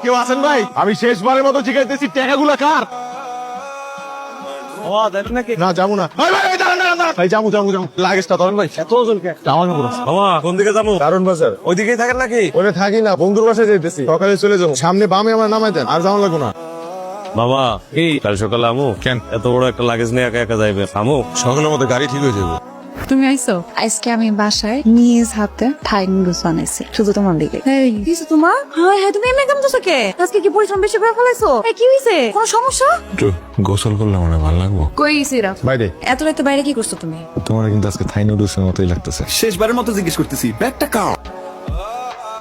কেউ আছেন ভাই? আমি শেষবারের মতো জিজ্ঞাসা টাকাগুলা কার? না যাবো না। ভাই যাবো। লাগেজটা ধরেন ভাই। এত ওজন কে? মামা কোন দিকে যাবো? কারণ বাজার। ওইদিকেই থাকেন নাকি? ওরে থাকি না, বন্ধুর বাসায় যাইতেছি। সকালে চলে যাবো। সামনে বামে আমার নামাই দেন, আর যাওয়া লাগবো না। বাবা কি কাল সকালে আমু কেন এত বড় একটা লাগেজ নিয়ে একা একা যাইবে? আমু সকালের মতো গাড়ি ঠিক হয়ে যাবো। তুমি আইছো? আজকে আমি বাসায় নিজ হাতে থাই নুডলস বানাইছি শুধু তোমার দিকে। এই কিছু তোমার? হ্যাঁ হ্যাঁ, তুমি এমনি কেমন কে? আজকে কি পরিশ্রম বেশি করে ফেলাইছো? এই কি হইছে? কোনো সমস্যা? একটু গোসল করলে মনে ভালো লাগবো। কই গেছিরা? বাইরে। এত রাতে বাইরে কি করছো তুমি? তোমার কিন্তু আজকে থাই নুডলসের মতোই লাগতেছে। শেষবারের মতো জিজ্ঞেস করতেছি, ব্যাগটা কাও?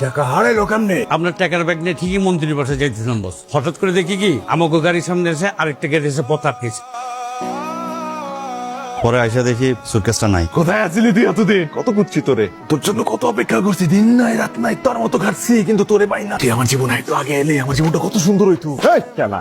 টাকা হারাইলো কেমনে? আপনার টাকার ব্যাগ নিয়ে ঠিকই মন্ত্রীর বাসায় যাইতেছিলাম বস। হঠাৎ করে দেখি কি আমাকে গাড়ির সামনে এসে আরেকটা গাড়ি এসে পথ আটকেছে। পরে আইসা দেখি সুটকেসটা নাই। কোথায় আছিলি তুই এতদিন? কত খুঁজছি তোরে, তোর জন্য কত অপেক্ষা করছি, দিন নাই রাত নাই তোর মতো খাটছি, কিন্তু তোরে পাই না। তুই আমার জীবনে একটু আগে এলে আমার জীবনটা কত সুন্দর হইতো।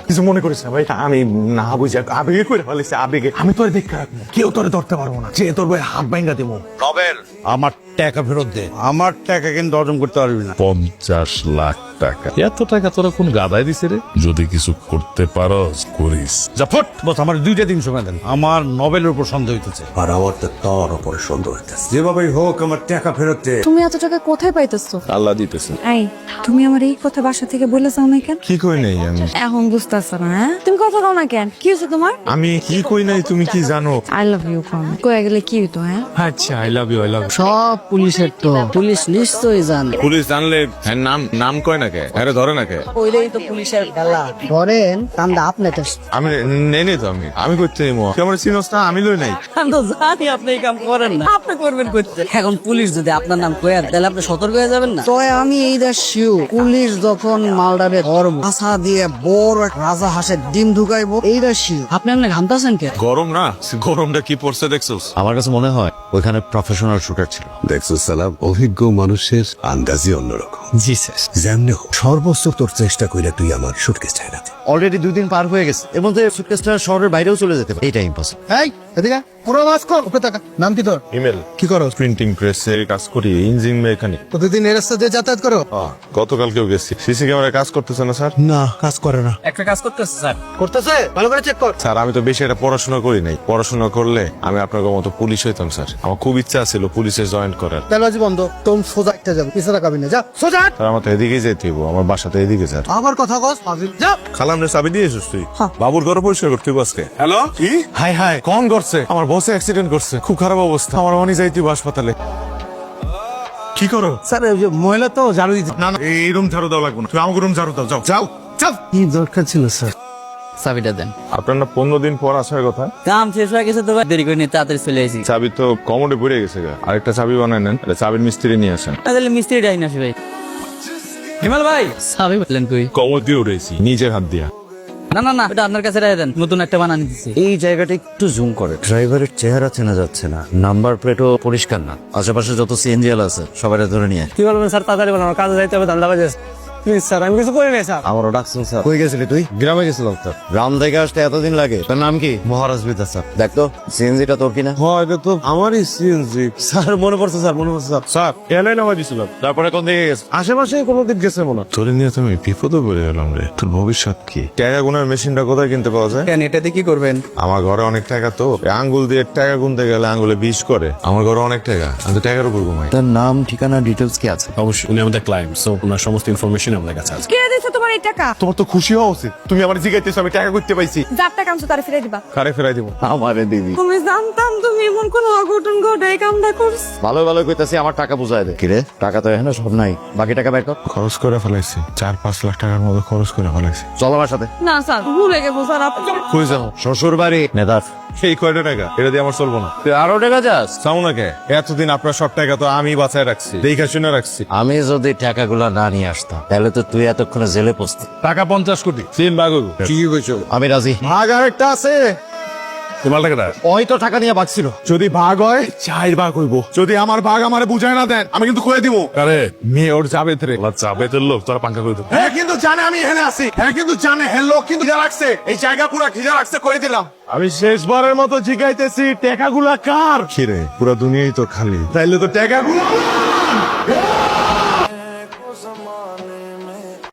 কিছু মনে করিস না ভাই, আমি না বুঝে আবেগে করে ফেলেছি, আবেগে। আমি তোরে দেখতে রাখবো, কেউ তোরে ধরতে পারবো না, যে তোর ভাই হাত ভাঙ্গা দেবো। নবেল আমার টাকা ফেরত দে। আমার টাকা কিন্তু হজম করতে পারবি না। 50 লাখ টাকা, এত টাকা তোরা কোন গাদায় দিছে রে? যদি কিছু করতে পারস করিস। যা ফট বস, আমার 2টা দিন সময় দেন। আমার নবেলের উপর সন্দেহ হইতেছে। আর আমার তো তোর উপরে সন্দেহ হইতেছে। যেভাবেই হোক আমার টাকা ফেরত দে। তুমি এত টাকা কোথায় পাইতেছো? আল্লাহ দিতেছে। এই তুমি আমার এই কথা বাসা থেকে বলে যাও না কেন? কি কই নাই আমি? এখন বুঝতেছো না? হ্যাঁ তুমি কথা কও না কেন? কি হয়েছে তোমার? আমি কি কই নাই তুমি কি জানো? আই লাভ ইউ কম কয়ে গেলে কি হইতো? হ্যাঁ আচ্ছা আই লাভ ইউ। সব পুলিশের তো, পুলিশ নিশ্চয়ই জানে। পুলিশ জানলে হ্যাঁ নাম কয় না কে? আরে ধরে না কে? ওইটাই তো পুলিশের খেলা। ধরেন কান্দা আপনি তো। আমি নেই তো, আমি করতে নেবো। কেমন চিনস না? আমি লই নাই। আমি তো জানি আপনি এই কাম করেন না, আপনি করবেন করতে। এখন পুলিশ যদি আপনার নাম কয়ে তাহলে আপনি সতর্ক হয়ে যাবেন না। তো আমি এই দেশ শিউ, পুলিশ যখন মালডারে ধরব আশা দিয়ে বড় এক রাজা হাঁসের ডিম ঢুকাইবো, এইটা শিউ। আপনি আপনি ঘামতাছেন কে? গরম না, গরমটা কি পড়ছে দেখছস? আমার কাছে মনে হয় ওইখানে প্রফেশনাল শুটার ছিল। দেখছো সালাম, অভিজ্ঞ মানুষের আন্দাজই অন্যরকম। জি স্যার। যেমনি হোক সর্বোচ্চ তোর চেষ্টা কইরা তুই আমার সুটকেস চাইনা। অলরেডি 2 দিন পার হয়ে গেছে, এর মধ্যে সুটকেসটা শহরের বাইরেও চলে যেতে পারে। এটা ইম্পসিবল। এই এদিকে পুরো মাস্ক কর, উপরে তাকা। নাম কি তোর? ইমেল। কি করো? প্রিন্টিং প্রেসে কাজ করি, ইঞ্জিন মেকানিক। প্রতিদিন এর সাথে যাতায়াত করো? গতকালকেও গেছি। সিসি ক্যামেরায় কাজ করতেছে না স্যার? না, কাজ করে না। একটা কাজ করতেছে স্যার। করতেছে, ভালো করে চেক কর। স্যার আমি তো বেশি এটা পড়াশোনা করি নাই। পড়াশোনা করলে আমি আপনার মতো পুলিশ হইতাম স্যার। আমার খুব ইচ্ছা ছিল পুলিশে জয়েন করার। তেলবাজি বন্ধ, তোম সোজা একটা যাবো, পিছনে কাবিনে যা সোজা। স্যার আমার তো এদিকেই যেতে হইব, আমার বাসা তো এদিকে স্যার। আবার কথা কস ফাজিল, যা। খালাম রে চাবি দিয়ে এসেছিস তুই? বাবুর ঘর পরিষ্কার করতে হইব আজকে। হ্যালো কি? হাই হাই কোন করছে? আমার বসে অ্যাক্সিডেন্ট করছে, খুব খারাপ অবস্থা। আমার অনি যাইতে হইব হাসপাতালে। কি করো? স্যার ওই যে মহিলা তো ঝাড়ু দিতে। না না, এই রুম ঝাড়ু দাও লাগবে না, তুমি আমাকে রুম ঝাড়ু দাও। যাও যাও যাও। কি দরকার ছিল স্যার? চাবিটা দেন। আপনার না 15 দিন পর আসার কথা। কাম শেষ হয়ে গেছে তো ভাই, দেরি করে নিয়ে তাড়াতাড়ি চলে আসি। চাবি তো কমোডে পড়ে গেছে গা। আরেকটা চাবি বানায় নেন, এটা চাবির মিস্ত্রি নিয়ে আসেন। তাহলে মিস্ত্রি ডাইন আসি ভাই। হিমাল ভাই চাবি বললেন কই? কমোড দিয়ে উঠেছি নিজের হাত দিয়া। না না না, এটা আপনার কাছে রেখে দেন, নতুন একটা বানানি দিচ্ছি। এই জায়গাটা একটু জুম করে। ড্রাইভারের চেহারা চেনা যাচ্ছে না, নাম্বার প্লেটও পরিষ্কার না। আশেপাশে যত সিএনজিএল আছে সবাই ধরে নিয়ে। কি বলবেন স্যার, তাড়াতাড়ি বলেন, আমার কাজে যাইতে হবে, ধান্দা বাজে। প্লিজ স্যার, আমি কিছু করি নাই স্যার। আমারও ডাকছেন স্যার। কই গেছিলি তুই? গ্রামে গেছিলাম স্যার। গ্রাম থেকে আসতে এতদিন লাগে? তোর নাম কি? মহারাজ বিদ্যা স্যার। দেখ তো সিএনজিটা তোর কিনা। হ্যাঁ এটা তো আমারই সিএনজি। স্যার মনে পড়ছে স্যার, মনে পড়ছে স্যার। স্যার এয়ারলাইন নামাই দিছিলাম। তারপরে কোন দিকে গেছে? আশেপাশে কোনো দিক গেছে মনে হয়। তোর নিয়ে তুমি বিপদে পড়ে গেলাম রে। তোর ভবিষ্যৎ কি? টাকা গুনার মেশিনটা কোথায় কিনতে পাওয়া যায়? কেন, এটা দিয়ে কি করবেন? আমার ঘরে অনেক টাকা তো, আঙ্গুল দিয়ে টাকা গুনতে গেলে আঙ্গুলে 20 করে। আমার ঘরে অনেক টাকা, আমি তো টাকার উপর ঘুমাই। তার নাম ঠিকানা ডিটেলস কি আছে? অবশ্যই উনি আমাদের ক্লায়েন্ট, সো ওনার সমস্ত ইনফরমেশন আমাদের কাছে আছে। কে দিছো তোমার এই টাকা? তোমার তো খুশি হওয়া উচিত, তুমি আমার জিগাইতেছো আমি টাকা করতে পাইছি। যার টাকা আনছো তারে ফিরাই দিবা। কারে ফেরাই দিব? আমারে দিবি। তুমি জানতাম তুমি এমন কোন অঘটন ঘটে এই কামটা করছ। ভালো ভালো কইতাছি, আমার টাকা বুঝায় দে। কিরে টাকা তো এখানে সব নাই, বাকি টাকা বের কর। খরচ করে ফেলাইছি, 4-5 লাখ টাকার মতো খরচ করে ফেলাইছি। চল আমার সাথে। না স্যার, ভুলে গেছো স্যার আপনি। কই যাও? শ্বশুর বাড়ি নেদার। এই কয়টা টাকা এটা দিয়ে আমার চলবো না। তুই আরো টাকা যাস? চাও না কে? এতদিন আপনার সব টাকা তো আমি বাঁচায় রাখছি, দেখা শুনে রাখছি। আমি যদি টাকাগুলো না নিয়ে আসতাম তাহলে তো তুই এতক্ষণে জেলে পড়তি। টাকা 50 কোটি। 3 ভাগ হইব। ঠিকই কইছো। আমি রাজি। ভাগ আরেকটা আছে। তোমার টাকাটা ওই তো টাকা নিয়ে বাকছিল। যদি ভাগ হয় 4 ভাগ হইব। যদি আমার ভাগ আমারে বুঝায় না দেন আমি কিন্তু কয়ে দিব। আরে মেয়র যাবে রে। ওলা চাবেতের লোক, তোরা পাঙ্কা করে দেবো। হ্যাঁ কিন্তু জানে আমি এখানে আছি। হ্যাঁ কিন্তু জানে হ্যাঁ লোক কিন্তু খিজা রাখছে, এই জায়গা পুরো খিজা রাখছে, করে দিলাম। আমি শেষবারের মতো জিগাইতেছি টাকাগুলা কার? খিরে পুরো দুনিয়াই তো খালি, তাইলে তো টাকাগুলো